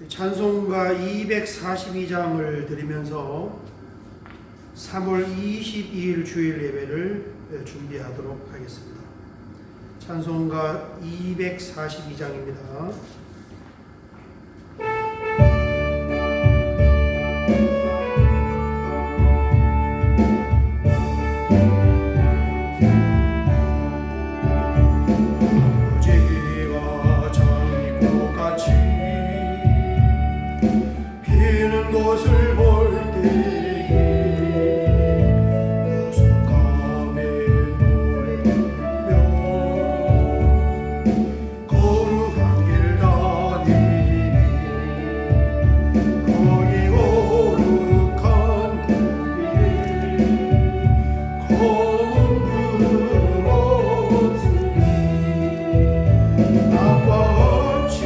찬송가 242장을 드리면서 3월 22일 주일 예배를 준비하도록 하겠습니다. 찬송가 242장입니다. 것을 볼 때에 무성감에 노래 부르며 거룩한 길 다니니 거기 거룩한 그 길에 검은 구름 없으니 나와 같이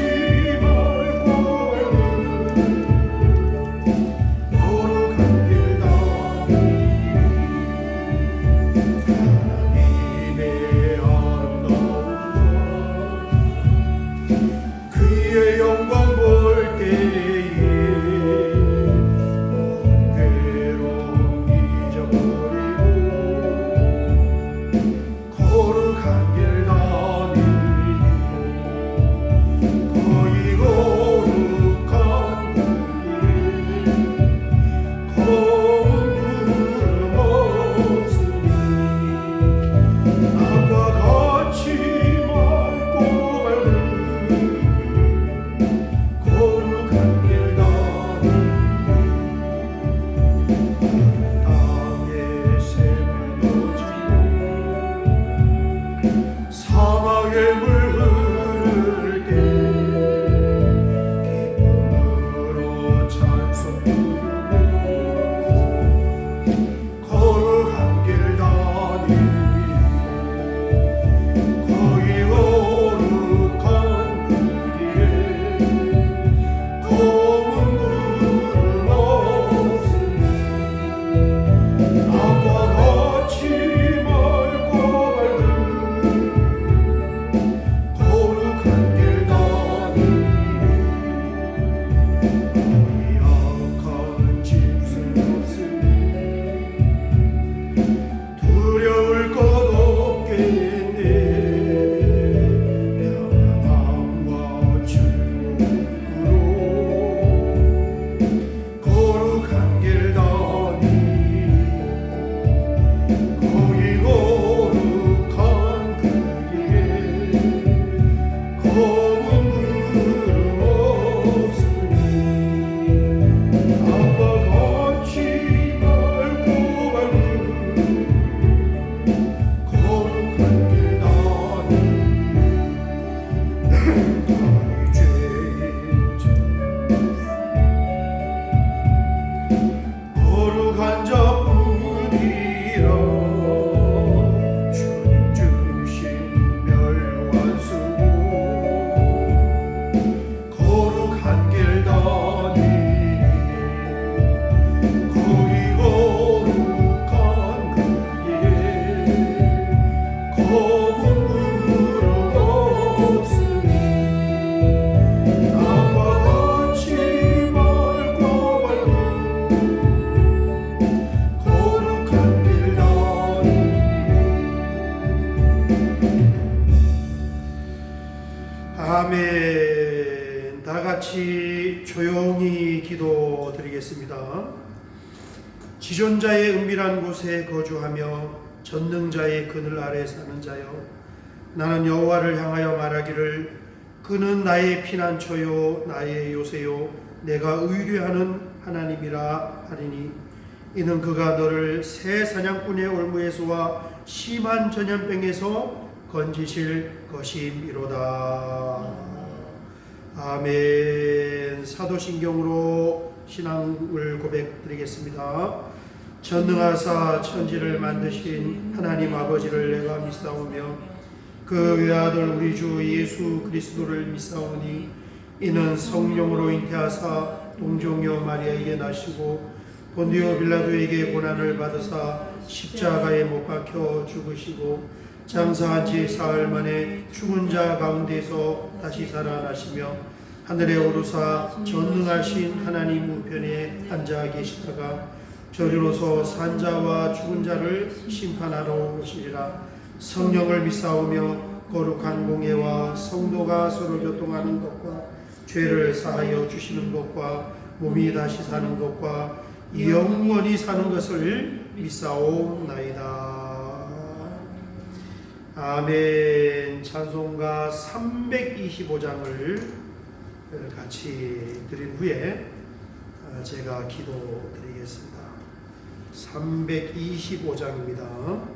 아멘. 다 같이 조용히 기도드리겠습니다. 지존자의 은밀한 곳에 거주하며 전능자의 그늘 아래 사는 자여, 나는 여호와를 향하여 말하기를 그는 나의 피난처요 나의 요새요 내가 의뢰하는 하나님이라 하리니, 이는 그가 너를 새 사냥꾼의 올무에서와 심한 전염병에서 건지실 것이미로다. 아멘. 사도신경으로 신앙을 고백드리겠습니다. 전능하사 천지를 만드신 하나님 아버지를 내가 믿사오며 그 외아들 우리 주 예수 그리스도를 믿사오니, 이는 성령으로 잉태하사 동정녀 마리아에게 나시고 본디오 빌라도에게 고난을 받으사 십자가에 못 박혀 죽으시고 장사한 지 사흘 만에 죽은 자 가운데서 다시 살아나시며 하늘에 오르사 전능하신 하나님 우편에 앉아 계시다가 저리로서 산자와 죽은 자를 심판하러 오시리라. 성령을 믿사오며 거룩한 공예와 성도가 서로 교통하는 것과 죄를 사하여 주시는 것과 몸이 다시 사는 것과 영원히 사는 것을 믿사옵나이다. 아멘. 찬송가 325장을 같이 드린 후에 제가 기도드리겠습니다. 325장입니다.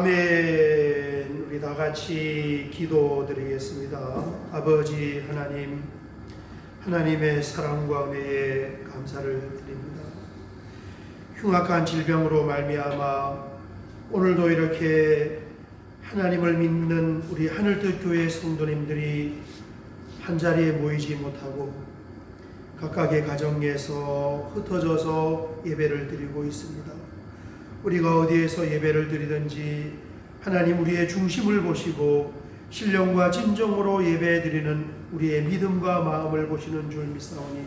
아멘. 우리 다 같이 기도드리겠습니다. 아버지 하나님, 하나님의 사랑과 은혜에 감사를 드립니다. 흉악한 질병으로 말미암아 오늘도 이렇게 하나님을 믿는 우리 하늘뜻 교회 성도님들이 한자리에 모이지 못하고 각각의 가정에서 흩어져서 예배를 드리고 있습니다. 우리가 어디에서 예배를 드리든지 하나님 우리의 중심을 보시고 신령과 진정으로 예배드리는 우리의 믿음과 마음을 보시는 줄 믿사오니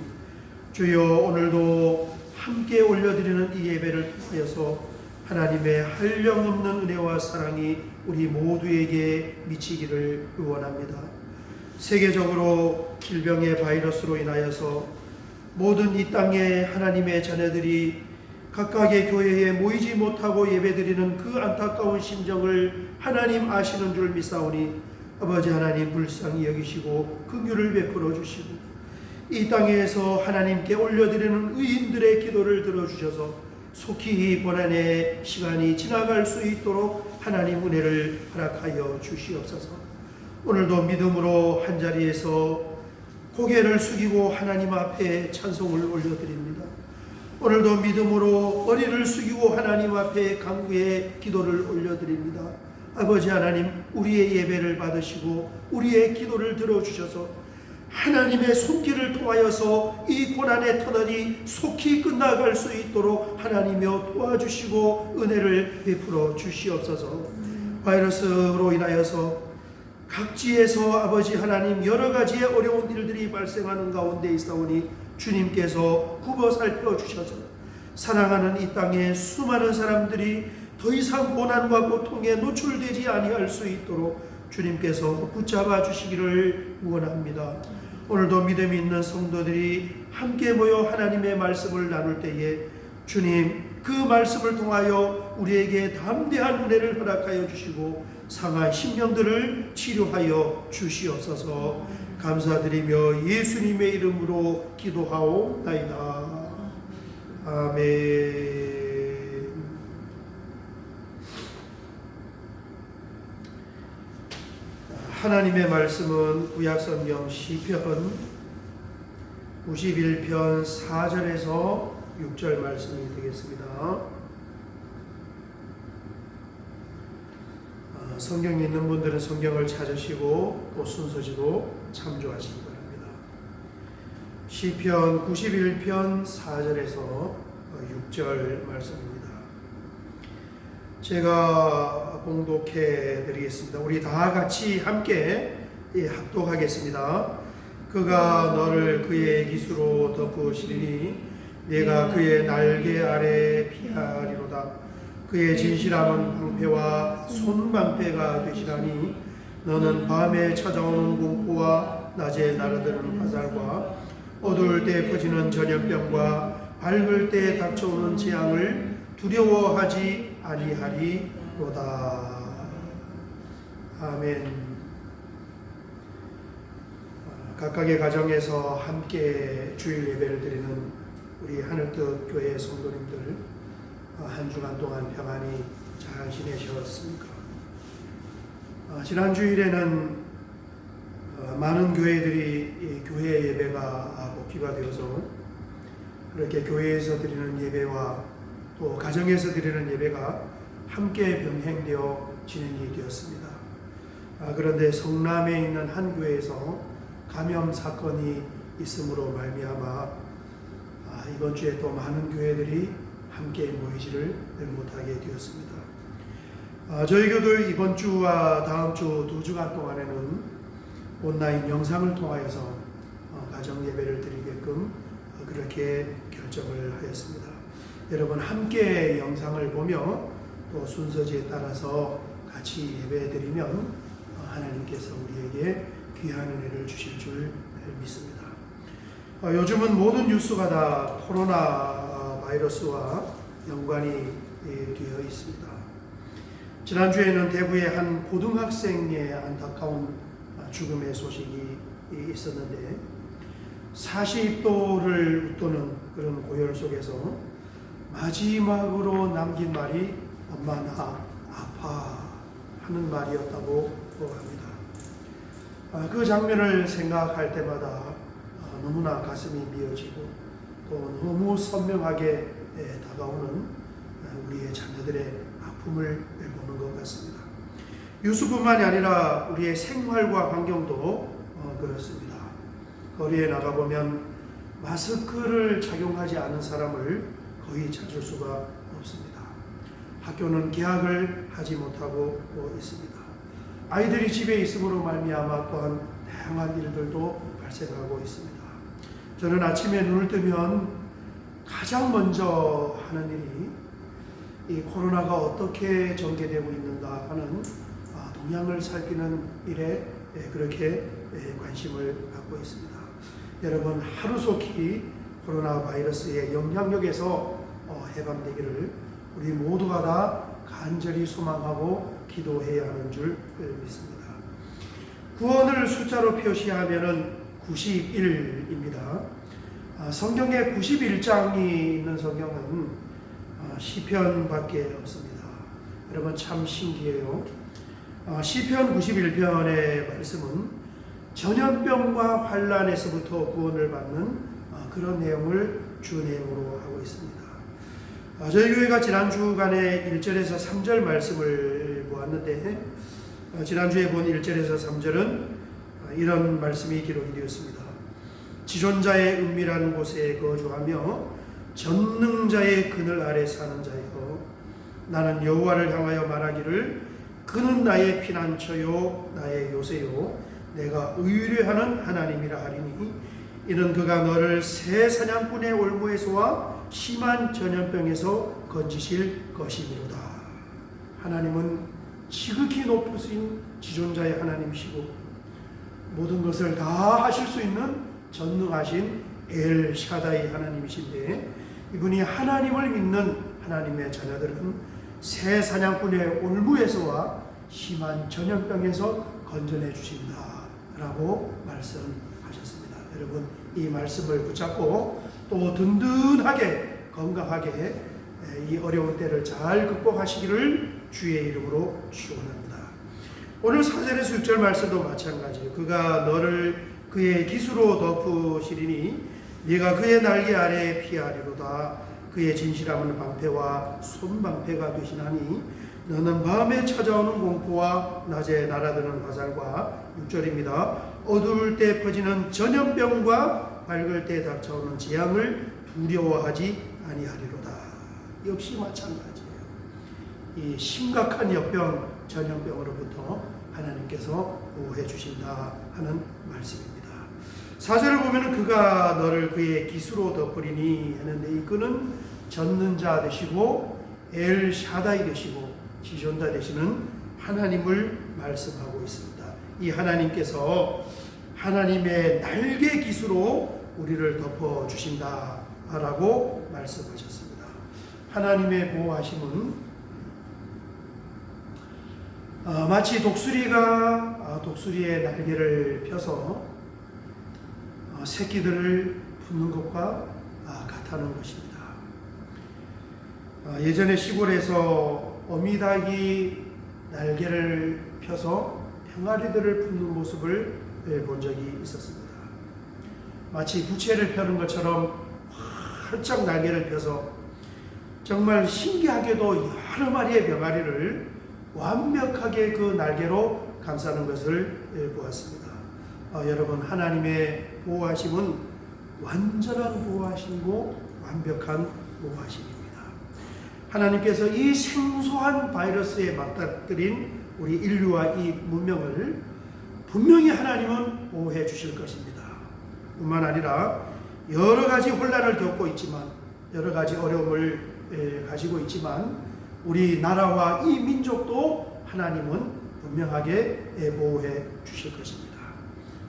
주여 오늘도 함께 올려드리는 이 예배를 통하여서 하나님의 한량없는 은혜와 사랑이 우리 모두에게 미치기를 의원합니다. 세계적으로 질병의 바이러스로 인하여서 모든 이 땅의 하나님의 자녀들이 각각의 교회에 모이지 못하고 예배드리는 그 안타까운 심정을 하나님 아시는 줄 믿사오니 아버지 하나님 불쌍히 여기시고 긍휼을 베풀어 주시고 이 땅에서 하나님께 올려드리는 의인들의 기도를 들어주셔서 속히 고난의 시간이 지나갈 수 있도록 하나님 은혜를 허락하여 주시옵소서. 오늘도 믿음으로 한자리에서 고개를 숙이고 하나님 앞에 찬송을 올려드립니다. 오늘도 믿음으로 머리를 숙이고 하나님 앞에 간구의 기도를 올려드립니다. 아버지 하나님, 우리의 예배를 받으시고 우리의 기도를 들어주셔서 하나님의 손길을 통하여서 이 고난의 터널이 속히 끝나갈 수 있도록 하나님이여 도와주시고 은혜를 베풀어 주시옵소서. 바이러스로 인하여서 각지에서 아버지 하나님 여러 가지의 어려운 일들이 발생하는 가운데 있사오니 주님께서 굽어 살펴주셔서 사랑하는 이 땅에 수많은 사람들이 더 이상 고난과 고통에 노출되지 아니할 수 있도록 주님께서 붙잡아 주시기를 원합니다. 오늘도 믿음이 있는 성도들이 함께 모여 하나님의 말씀을 나눌 때에 주님 그 말씀을 통하여 우리에게 담대한 은혜를 허락하여 주시고 상한 심령들을 치료하여 주시옵소서. 감사드리며 예수님의 이름으로 기도하옵나이다. 아멘. 하나님의 말씀은 구약성경 시편 91편 4절에서 6절 말씀이 되겠습니다. 성경이 있는 분들은 성경을 찾으시고 또 순서지도 참조하시기 바랍니다. 시편 91편 4절에서 6절 말씀입니다. 제가 봉독해 드리겠습니다. 우리 다 같이 함께 합독하겠습니다. 그가 너를 그의 기수로 덮으시리니 내가 그의 날개 아래 피하리로다. 그의 진실함은 방패와 손방패가 되시라니 너는 밤에 찾아오는 공포와 낮에 날아드는 화살과 어두울 때 퍼지는 전염병과 밝을 때 닥쳐오는 재앙을 두려워하지 아니하리로다. 아멘. 각각의 가정에서 함께 주일 예배를 드리는 우리 하늘뜻 교회 성도님들 한 주간 동안 평안히 잘 지내셨습니까? 지난 주일에는 많은 교회들이 교회 예배가 복귀가 되어서 그렇게 교회에서 드리는 예배와 또 가정에서 드리는 예배가 함께 병행되어 진행이 되었습니다. 그런데 성남에 있는 한 교회에서 감염 사건이 있음으로 말미암아 이번 주에 또 많은 교회들이 함께 모이지를 못하게 되었습니다. 저희 교도 이번 주와 다음 주 2주간 동안에는 온라인 영상을 통하여서 가정 예배를 드리게끔 그렇게 결정을 하였습니다. 여러분 함께 영상을 보며 또 순서지에 따라서 같이 예배 드리면 하나님께서 우리에게 귀한 은혜를 주실 줄 믿습니다. 요즘은 모든 뉴스가 다 코로나 바이러스와 연관이 되어 있습니다. 지난주에는 대구의 한 고등학생의 안타까운 죽음의 소식이 있었는데 40도를 웃도는 그런 고열 속에서 마지막으로 남긴 말이 엄마 나 아파 하는 말이었다고 합니다. 그 장면을 생각할 때마다 너무나 가슴이 미어지고 또 너무 선명하게 다가오는 우리의 자녀들의 아픔을 보는 것 같습니다. 뉴스뿐만이 아니라 우리의 생활과 환경도 그렇습니다. 거리에 나가보면 마스크를 착용하지 않은 사람을 거의 찾을 수가 없습니다. 학교는 개학을 하지 못하고 있습니다. 아이들이 집에 있음으로 말미암아 또한 다양한 일들도 발생하고 있습니다. 저는 아침에 눈을 뜨면 가장 먼저 하는 일이 이 코로나가 어떻게 전개되고 있는가 하는 동향을 살피는 일에 그렇게 관심을 갖고 있습니다. 여러분 하루속히 코로나 바이러스의 영향력에서 해방되기를 우리 모두가 다 간절히 소망하고 기도해야 하는 줄 믿습니다. 구원을 숫자로 표시하면은 91입니다. 성경에 91장이 있는 성경은 시편밖에 없습니다. 여러분 참 신기해요. 시편 91편의 말씀은 전염병과 환난에서부터 구원을 받는 그런 내용을 주 내용으로 하고 있습니다. 저희 교회가 지난 주간에 1절에서 3절 말씀을 보았는데 지난주에 본 1절에서 3절은 이런 말씀이 기록이 되었습니다. 지존자의 은밀한 곳에 거주하며 전능자의 그늘 아래 사는 자여, 나는 여호와를 향하여 말하기를 그는 나의 피난처요 나의 요새요 내가 의뢰하는 하나님이라 하리니 이는 그가 너를 새 사냥꾼의 올무에서와 심한 전염병에서 건지실 것이미로다. 하나님은 지극히 높으신 지존자의 하나님이시고 모든 것을 다 하실 수 있는 전능하신 엘 샤다이 하나님이신데, 이분이 하나님을 믿는 하나님의 자녀들은 새 사냥꾼의 올무에서와 심한 전염병에서 건져내 주신다라고 말씀하셨습니다. 여러분 이 말씀을 붙잡고 또 든든하게 건강하게 이 어려운 때를 잘 극복하시기를 주의 이름으로 축원합니다. 오늘 4절에서 6절 말씀도 마찬가지예요. 그가 너를 그의 기수로 덮으시리니 네가 그의 날개 아래에 피하리로다. 그의 진실함은 방패와 손방패가 되시나니 너는 밤에 찾아오는 공포와 낮에 날아드는 화살과 6절입니다. 어두울 때 퍼지는 전염병과 밝을 때 닥쳐오는 재앙을 두려워하지 아니하리로다. 역시 마찬가지예요. 이 심각한 역병, 전염병으로부터 하나님께서 보호해 주신다 하는 말씀입니다. 4절을 보면 그가 너를 그의 기수로 덮으리니 했는데, 이 그는 전능자 되시고 엘 샤다이 되시고 지존자 되시는 하나님을 말씀하고 있습니다. 이 하나님께서 하나님의 날개 기수로 우리를 덮어 주신다라고 말씀하셨습니다. 하나님의 보호하심은 마치 독수리가 독수리의 날개를 펴서 새끼들을 품는 것과 같다는 것입니다. 예전에 시골에서 어미닭이 날개를 펴서 병아리들을 품는 모습을 본 적이 있었습니다. 마치 부채를 펴는 것처럼 활짝 날개를 펴서 정말 신기하게도 여러 마리의 병아리를 완벽하게 그 날개로 감싸는 것을 보았습니다. 여러분 하나님의 보호하심은 완전한 보호하심이고 완벽한 보호하심입니다. 하나님께서 이 생소한 바이러스에 맞닥뜨린 우리 인류와 이 문명을 분명히 하나님은 보호해 주실 것입니다. 뿐만 아니라 여러 가지 혼란을 겪고 있지만, 여러 가지 어려움을 가지고 있지만 우리 나라와 이 민족도 하나님은 분명하게 보호해 주실 것입니다.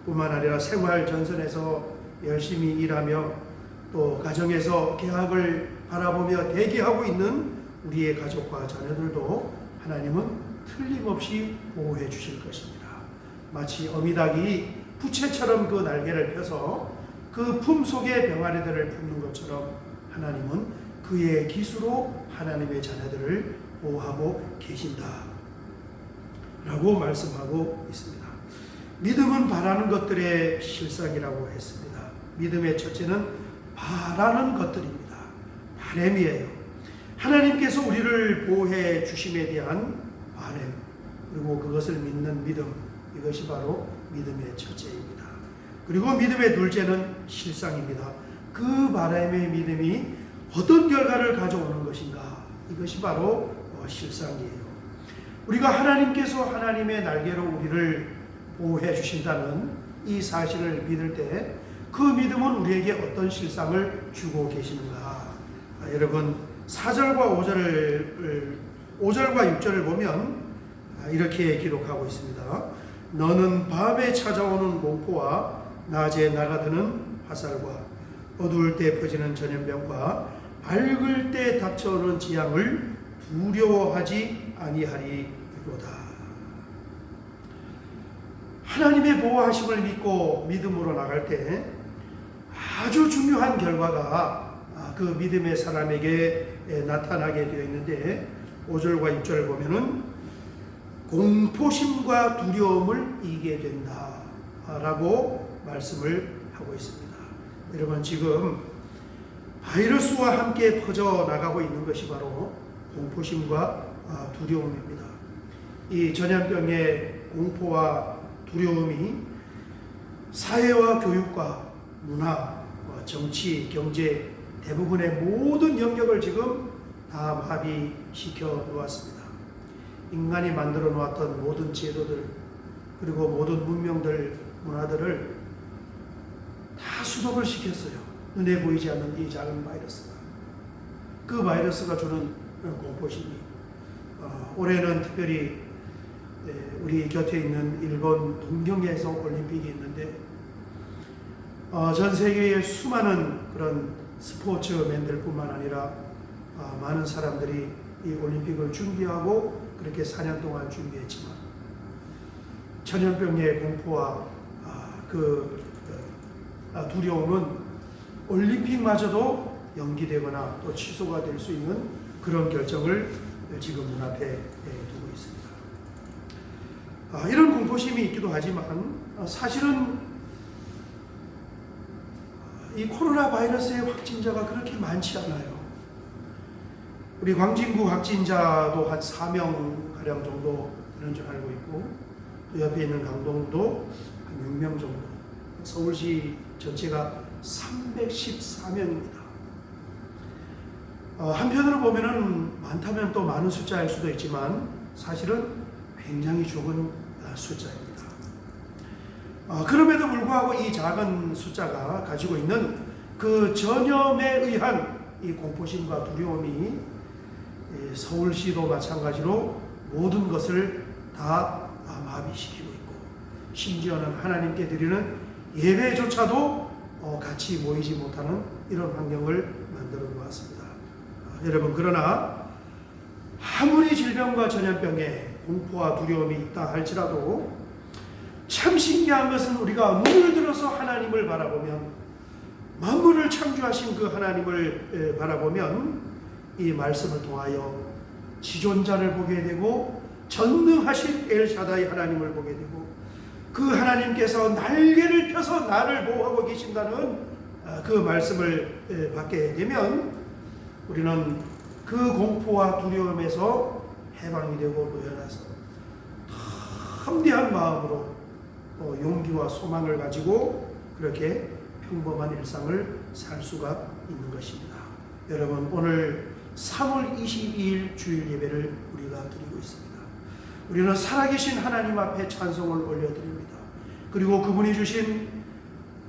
뿐만 아니라 생활 전선에서 열심히 일하며 또 가정에서 개학을 바라보며 대기하고 있는 우리의 가족과 자녀들도 하나님은 틀림없이 보호해 주실 것입니다. 마치 어미닭이 부채처럼 그 날개를 펴서 그 품 속에 병아리들을 품는 것처럼 하나님은 그의 기수로 하나님의 자녀들을 보호하고 계신다 라고 말씀하고 있습니다. 믿음은 바라는 것들의 실상이라고 했습니다. 믿음의 첫째는 바라는 것들입니다. 바람이에요. 하나님께서 우리를 보호해 주심에 대한 바람, 그리고 그것을 믿는 믿음, 이것이 바로 믿음의 첫째입니다. 그리고 믿음의 둘째는 실상입니다. 그 바람의 믿음이 어떤 결과를 가져오는 것인가, 이것이 바로 실상이에요. 우리가 하나님께서 하나님의 날개로 우리를 보호해 주신다는 이 사실을 믿을 때 그 믿음은 우리에게 어떤 실상을 주고 계시는가. 여러분 4절과 5절과 6절을 보면 이렇게 기록하고 있습니다. 너는 밤에 찾아오는 공포와 낮에 날아드는 화살과 어두울 때 퍼지는 전염병과 밝을 때 닥쳐오는 재앙을 두려워하지 아니하리로다. 하나님의 보호하심을 믿고 믿음으로 나갈 때 아주 중요한 결과가 그 믿음의 사람에게 나타나게 되어 있는데 5절과 6절을 보면은 공포심과 두려움을 이기게 된다라고 말씀을 하고 있습니다. 여러분, 지금 바이러스와 함께 퍼져나가고 있는 것이 바로 공포심과 두려움입니다. 이 전염병의 공포와 두려움이 사회와 교육과 문화, 정치, 경제 대부분의 모든 영역을 지금 다 마비시켜 놓았습니다. 인간이 만들어 놓았던 모든 제도들, 그리고 모든 문명들, 문화들을 다 수독을 시켰어요. 눈에 보이지 않는 이 작은 바이러스가. 그 바이러스가 주는 공포심이 올해는 특별히 우리 곁에 있는 일본 동경에서 올림픽이 있는데 전 세계의 수많은 그런 스포츠맨들뿐만 아니라 많은 사람들이 이 올림픽을 준비하고 그렇게 4년 동안 준비했지만 전염병의 공포와 두려움은 올림픽마저도 연기되거나 또 취소가 될 수 있는 그런 결정을 지금 눈앞에 두고 있습니다. 이런 공포심이 있기도 하지만 사실은 이 코로나 바이러스의 확진자가 그렇게 많지 않아요. 우리 광진구 확진자도 한 4명가량 정도 되는 줄 알고 있고, 또 옆에 있는 강동도 한 6명 정도, 서울시 전체가 314명입니다. 한편으로 보면은 많다면 또 많은 숫자일 수도 있지만 사실은 굉장히 적은 숫자입니다. 그럼에도 불구하고 이 작은 숫자가 가지고 있는 그 전염에 의한 이 공포심과 두려움이 서울시도 마찬가지로 모든 것을 다 마비시키고 있고, 심지어는 하나님께 드리는 예배조차도 같이 모이지 못하는 이런 환경을 만들어 놓았습니다. 여러분, 그러나 아무리 질병과 전염병에 공포와 두려움이 있다 할지라도 참 신기한 것은 우리가 눈을 들어서 하나님을 바라보면, 만물을 창조하신 그 하나님을 바라보면 이 말씀을 통하여 지존자를 보게 되고 전능하신 엘샤다이 하나님을 보게 되고, 그 하나님께서 날개를 펴서 나를 보호하고 계신다는 그 말씀을 받게 되면 우리는 그 공포와 두려움에서 해방이 되고 놓여나서 담대한 마음으로 용기와 소망을 가지고 그렇게 평범한 일상을 살 수가 있는 것입니다. 여러분, 오늘 3월 22일 주일 예배를 우리가 드리고 있습니다. 우리는 살아계신 하나님 앞에 찬송을 올려드립니다. 그리고 그분이 주신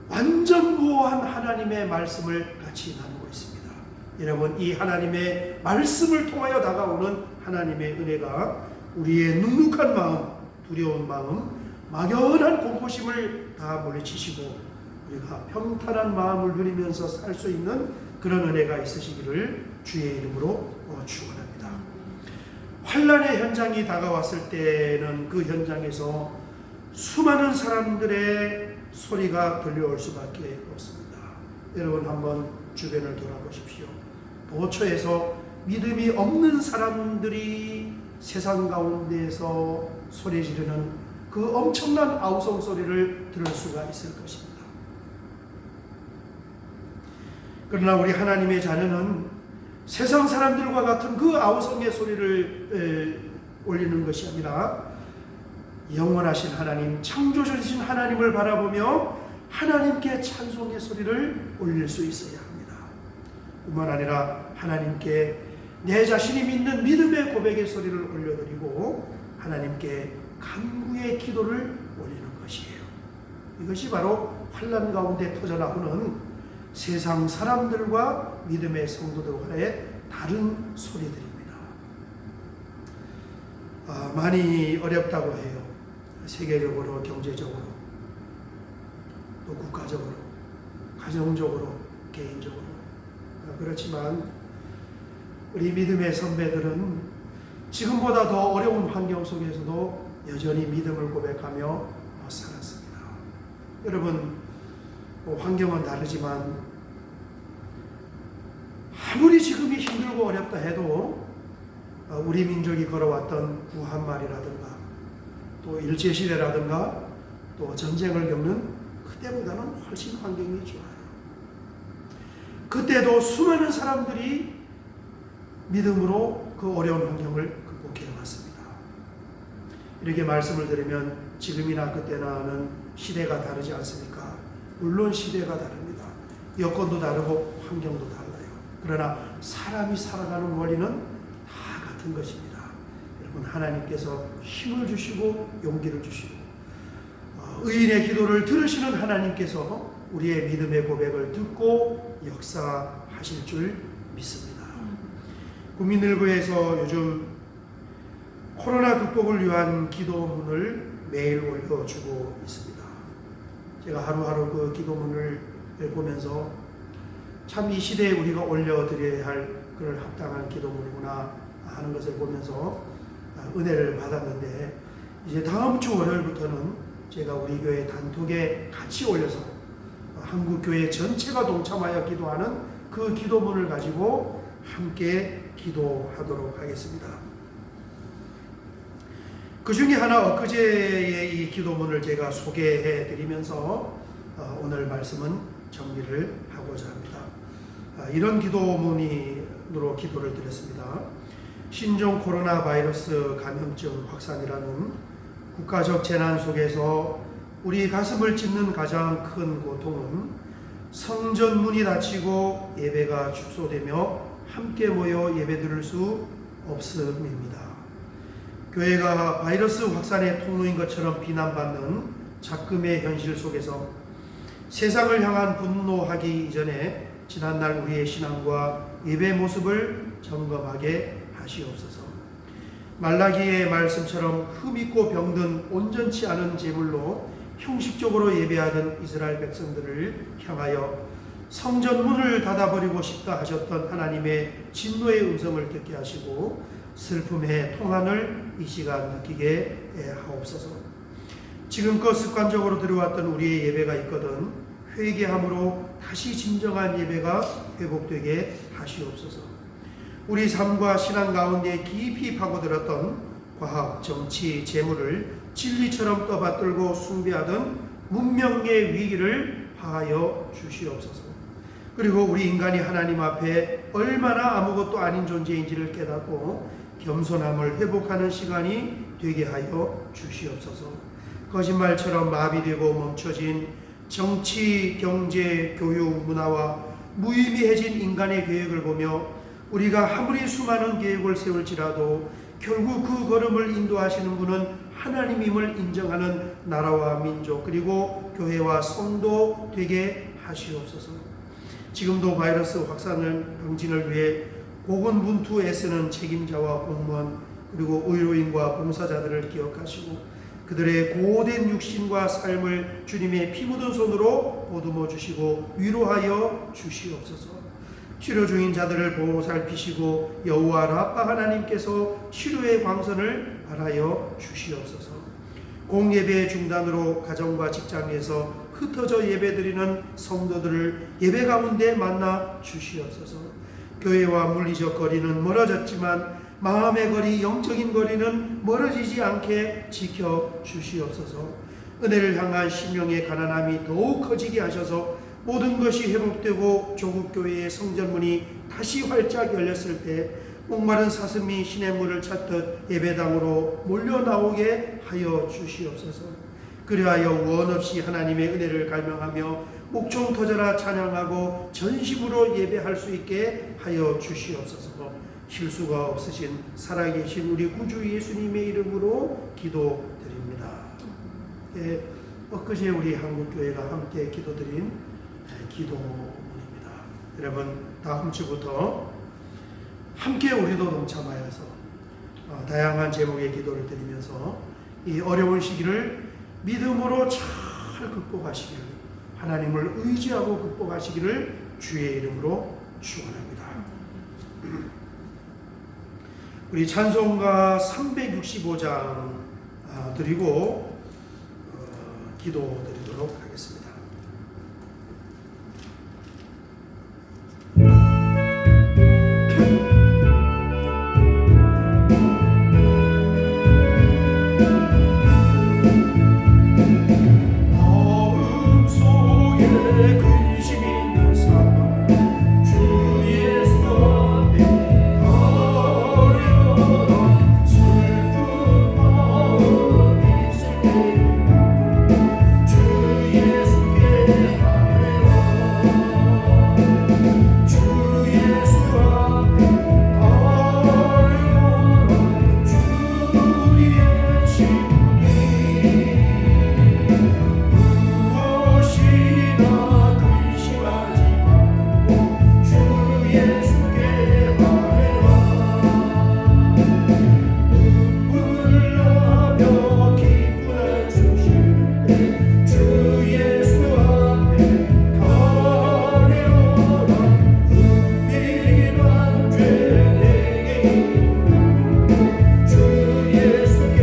완전 무오한 하나님의 말씀을 같이 나누고 있습니다. 여러분, 이 하나님의 말씀을 통하여 다가오는 하나님의 은혜가 우리의 눅눅한 마음, 두려운 마음, 막연한 공포심을 다 물리치시고 우리가 평탄한 마음을 누리면서 살 수 있는 그런 은혜가 있으시기를 주의 이름으로 축원합니다. 환난의 현장이 다가왔을 때는 그 현장에서 수많은 사람들의 소리가 들려올 수밖에 없습니다. 여러분, 한번 주변을 돌아보십시오. 도처에서 믿음이 없는 사람들이 세상 가운데에서 소리 지르는 그 엄청난 아우성 소리를 들을 수가 있을 것입니다. 그러나 우리 하나님의 자녀는 세상 사람들과 같은 그 아우성의 소리를 올리는 것이 아니라 영원하신 하나님, 창조주신 하나님을 바라보며 하나님께 찬송의 소리를 올릴 수 있어야 합니다. 뿐만 아니라 하나님께 내 자신이 믿는 믿음의 고백의 소리를 올려드리고 하나님께 간구의 기도를 올리는 것이에요. 이것이 바로 환난 가운데 터져나오는 세상 사람들과 믿음의 성도들과의 다른 소리들입니다. 많이 어렵다고 해요. 세계적으로, 경제적으로, 또 국가적으로, 가정적으로, 개인적으로. 그렇지만 우리 믿음의 선배들은 지금보다 더 어려운 환경 속에서도 여전히 믿음을 고백하며 살았습니다. 여러분, 환경은 다르지만 아무리 지금이 힘들고 어렵다 해도 우리 민족이 걸어왔던 구한말이라든가 또 일제시대라든가 또 전쟁을 겪는 그때보다는 훨씬 환경이 좋아요. 그때도 수많은 사람들이 믿음으로 그 어려운 환경을 극복해 왔습니다. 이렇게 말씀을 드리면 지금이나 그때나는 시대가 다르지 않습니까? 물론 시대가 다릅니다. 여건도 다르고 환경도 달라요. 그러나 사람이 살아가는 원리는 다 같은 것입니다. 여러분, 하나님께서 힘을 주시고 용기를 주시고 의인의 기도를 들으시는 하나님께서 우리의 믿음의 고백을 듣고 역사하실 줄 믿습니다. 국민일보에서 요즘 코로나 극복을 위한 기도문을 매일 올려주고 있습니다. 제가 하루하루 그 기도문을 보면서 참 이 시대에 우리가 올려드려야 할 그런 합당한 기도문이구나 하는 것을 보면서 은혜를 받았는데, 이제 다음 주 월요일부터는 제가 우리 교회 단톡에 같이 올려서 한국교회 전체가 동참하여 기도하는 그 기도문을 가지고 함께 기도하도록 하겠습니다. 그 중에 하나 엊그제의 이 기도문을 제가 소개해 드리면서 오늘 말씀은 정리를 하고자 합니다. 이런 기도문으로 기도를 드렸습니다. 신종 코로나 바이러스 감염증 확산이라는 국가적 재난 속에서 우리 가슴을 찢는 가장 큰 고통은 성전 문이 닫히고 예배가 축소되며 함께 모여 예배드릴 수 없음입니다. 교회가 바이러스 확산의 통로인 것처럼 비난받는 작금의 현실 속에서 세상을 향한 분노하기 이전에 지난날 우리의 신앙과 예배 모습을 점검하게 하시옵소서. 말라기의 말씀처럼 흠있고 병든 온전치 않은 제물로 형식적으로 예배하던 이스라엘 백성들을 향하여 성전 문을 닫아버리고 싶다 하셨던 하나님의 진노의 음성을 듣게 하시고 슬픔의 통한을 이 시간 느끼게 하옵소서. 지금껏 습관적으로 들어왔던 우리의 예배가 있거든 회개함으로 다시 진정한 예배가 회복되게 하시옵소서. 우리 삶과 신앙 가운데 깊이 파고들었던 과학, 정치, 재물을 진리처럼 떠받들고 숭배하던 문명의 위기를 파하여 주시옵소서. 그리고 우리 인간이 하나님 앞에 얼마나 아무것도 아닌 존재인지를 깨닫고 겸손함을 회복하는 시간이 되게 하여 주시옵소서. 거짓말처럼 마비되고 멈춰진 정치, 경제, 교육, 문화와 무의미해진 인간의 계획을 보며 우리가 아무리 수많은 계획을 세울지라도 결국 그 걸음을 인도하시는 분은 하나님임을 인정하는 나라와 민족 그리고 교회와 성도 되게 하시옵소서. 지금도 바이러스 확산을 방진을 위해 고군분투 애쓰는 책임자와 공무원 그리고 의료인과 봉사자들을 기억하시고 그들의 고된 육신과 삶을 주님의 피 묻은 손으로 보듬어 주시고 위로하여 주시옵소서. 치료 중인 자들을 보살피시고 여호와 라파 하나님께서 치료의 광선을 발하여 주시옵소서. 공예배 중단으로 가정과 직장에서 흩어져 예배드리는 성도들을 예배 가운데 만나 주시옵소서. 교회와 물리적 거리는 멀어졌지만 마음의 거리, 영적인 거리는 멀어지지 않게 지켜 주시옵소서. 은혜를 향한 심령의 가난함이 더욱 커지게 하셔서 모든 것이 회복되고 조국 교회의 성전문이 다시 활짝 열렸을 때 목마른 사슴이 시냇물을 찾듯 예배당으로 몰려 나오게 하여 주시옵소서. 그리하여 원 없이 하나님의 은혜를 갈망하며 목청 터져라 찬양하고 전심으로 예배할 수 있게 하여 주시옵소서. 실수가 없으신 살아계신 우리 구주 예수님의 이름으로 기도드립니다. 엊그제 우리 한국교회가 함께 기도드린 기도문입니다. 여러분, 다음 주부터 함께 우리도 동참하여서 다양한 제목의 기도를 드리면서 이 어려운 시기를 믿음으로 잘 극복하시길, 하나님을 의지하고 극복하시기를 주의 이름으로 축원합니다. 우리 찬송가 365장 드리고 기도드리도록 하겠습니다. 마음속에 근심 있는 사람 주 예수 앞에 가려라. 슬픈 마음 있을 때 주 예수께 하라. 주 예수 앞에 가려라. 주의 친구니 무엇이나 근심하지 말고 주 예수께 하라. 눈물 나며 기쁜 한숨 쉴 때 주 예수 앞에 가려라. 은밀한 죄 내게 있는 주 예수께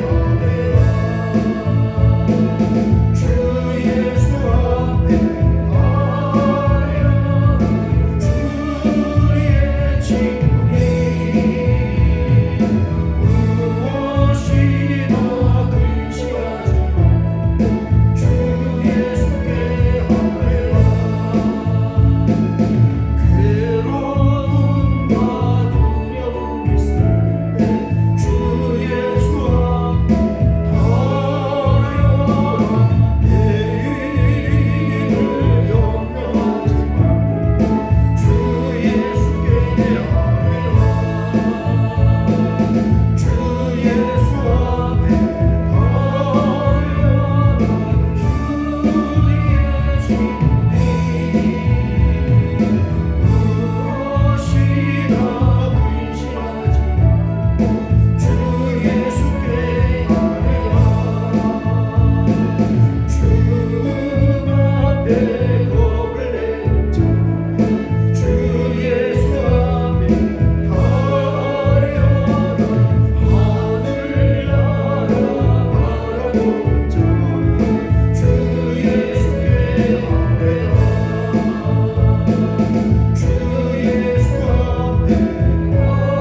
하라. 주 예수 앞에 하려 주의 친구니 무엇이나 근심하지 말고 주 예수께 하라. 괴로움과 두려움 있을 때 주 예수 앞에 하려라. 내일을 염려하지 말고 주 예수께 하라. 주 예수 앞에 하려라. 주의 친구니 무엇이나 근심하지 말고 주 예수께 하라. 주 앞에 겁을 내는 자주 예수 앞에 하려라. 하늘나라 바라는 자주 예수께 하라. 주 예수 앞에 하려라.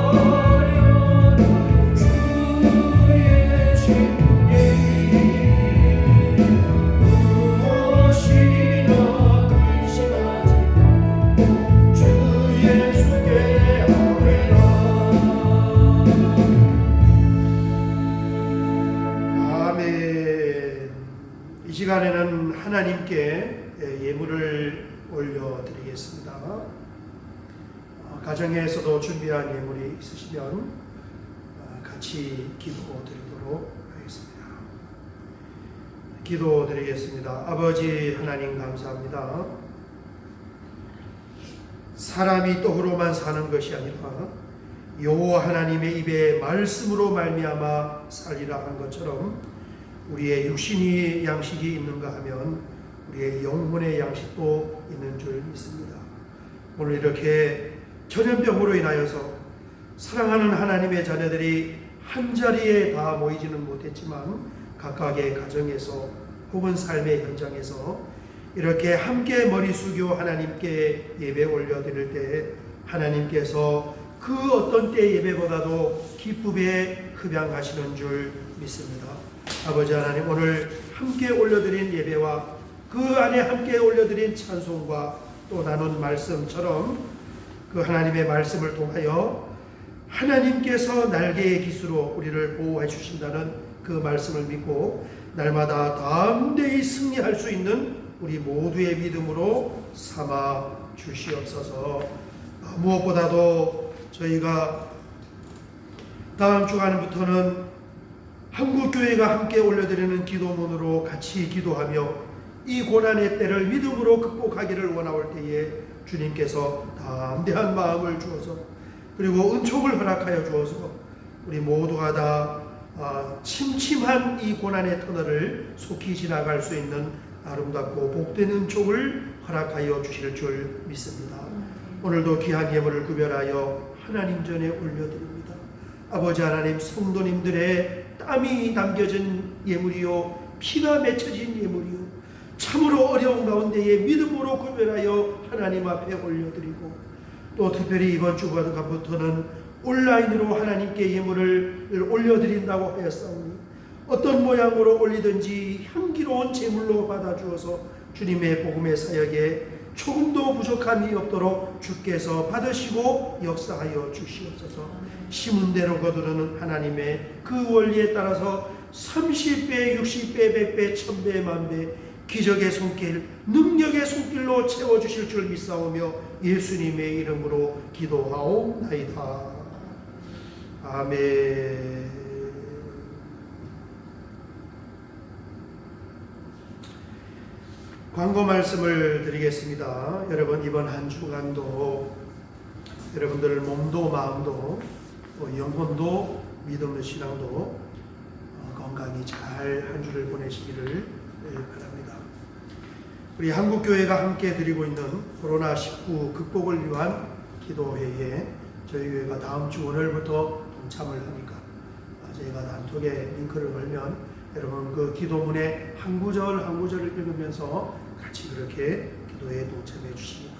주의 친구니 무엇이나 근심하지 말고 주 예수께 하라. 아멘. 이 시간에는 하나님께 예물을 올려드리겠습니다. 가정에서도 준비한 예물이 있으시면 같이 기도드리도록 하겠습니다. 기도드리겠습니다. 아버지 하나님 감사합니다. 사람이 떡으로만 사는 것이 아니라 여호와 하나님의 입에 말씀으로 말미암아 살리라 한 것처럼 우리의 육신이 양식이 있는가 하면 우리의 영혼의 양식도 있는 줄 믿습니다. 오늘 이렇게 전염병으로 인하여서 사랑하는 하나님의 자녀들이 한자리에 다 모이지는 못했지만 각각의 가정에서 혹은 삶의 현장에서 이렇게 함께 머리 숙여 하나님께 예배 올려드릴 때 하나님께서 그 어떤 때 예배보다도 기쁨에 흡양하시는 줄 믿습니다. 아버지 하나님, 오늘 함께 올려드린 예배와 그 안에 함께 올려드린 찬송과 또 나눈 말씀처럼 그 하나님의 말씀을 통하여 하나님께서 날개의 깃으로 우리를 보호해 주신다는 그 말씀을 믿고 날마다 담대히 승리할 수 있는 우리 모두의 믿음으로 삼아 주시옵소서. 무엇보다도 저희가 다음 주간부터는 한국교회가 함께 올려드리는 기도문으로 같이 기도하며 이 고난의 때를 믿음으로 극복하기를 원하올 때에 주님께서 담대한 마음을 주어서 그리고 은총을 허락하여 주어서 우리 모두가 다 침침한 이 고난의 터널을 속히 지나갈 수 있는 아름답고 복된 은총을 허락하여 주실 줄 믿습니다. 오늘도 귀한 예물을 구별하여 하나님 전에 올려드립니다. 아버지 하나님, 성도님들의 땀이 담겨진 예물이요 피가 맺혀진 예물이요 참으로 어려운 가운데에 믿음으로 구별하여 하나님 앞에 올려드리고, 또 특별히 이번 주간부터는 온라인으로 하나님께 예물을 올려드린다고 하였사오니 어떤 모양으로 올리든지 향기로운 제물로 받아주어서 주님의 복음의 사역에 조금도 부족함이 없도록 주께서 받으시고 역사하여 주시옵소서. 심은 대로 거두는 하나님의 그 원리에 따라서 30배, 60배, 100배, 1000배, 만배 기적의 손길, 능력의 손길로 채워주실 줄 믿사오며 예수님의 이름으로 기도하옵나이다. 아멘. 광고 말씀을 드리겠습니다. 여러분, 이번 한 주간도 여러분들 몸도 마음도 영혼도 믿음의 신앙도 건강히 잘 한 주를 보내시기를 바랍니다. 우리 한국교회가 함께 드리고 있는 코로나19 극복을 위한 기도회에 저희 교회가 다음 주 오늘부터 동참을 하니까 저희가 단톡에 링크를 걸면 여러분 그 기도문의 한 구절 한 구절을 읽으면서 같이 그렇게 기도에 동참해 주시기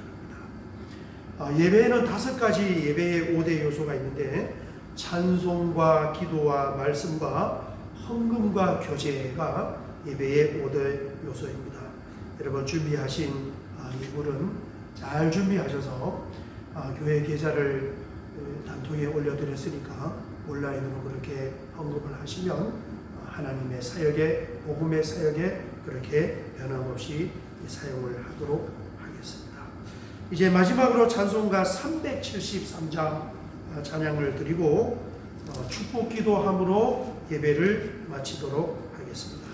바랍니다. 예배에는 5가지 예배의 5대 요소가 있는데, 찬송과 기도와 말씀과 헌금과 교제가 예배의 5대 요소입니다. 여러분 준비하신 예물은 잘 준비하셔서 교회 계좌를 단톡에 올려드렸으니까 온라인으로 그렇게 헌금을 하시면 하나님의 사역에, 복음의 사역에 그렇게 변함없이 사용을 하도록 하겠습니다. 이제 마지막으로 찬송가 373장 찬양을 드리고 축복 기도함으로 예배를 마치도록 하겠습니다.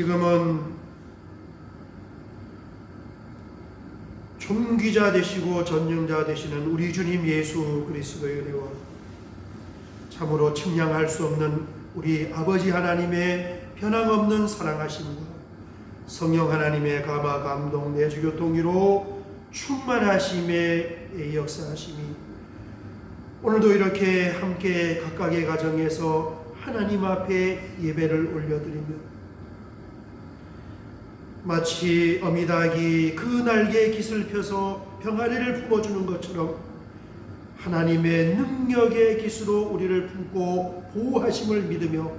지금은 존귀자 되시고 전능자 되시는 우리 주님 예수 그리스도의 은혜와 참으로 측량할 수 없는 우리 아버지 하나님의 변함없는 사랑하심과 성령 하나님의 감화 감동 내주 교통이로 충만하심의 역사하심이 오늘도 이렇게 함께 각각의 가정에서 하나님 앞에 예배를 올려드리며 마치 어미닭이 그 날개에 깃을 펴서 병아리를 품어주는 것처럼 하나님의 능력의 깃으로 우리를 품고 보호하심을 믿으며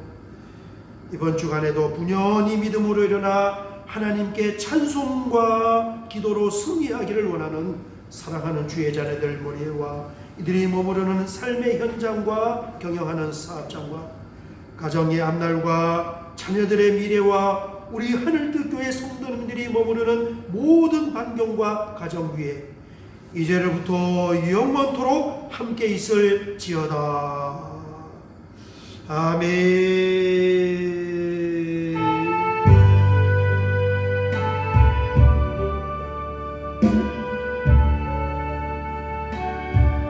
이번 주간에도 분연히 믿음으로 일어나 하나님께 찬송과 기도로 승리하기를 원하는 사랑하는 주의 자녀들 머리에와 이들이 머무르는 삶의 현장과 경영하는 사업장과 가정의 앞날과 자녀들의 미래와 우리 하늘뜻교회 성도님들이 머무르는 모든 환경과 가정 위에 이제로부터 영원토록 함께 있을지어다. 아멘.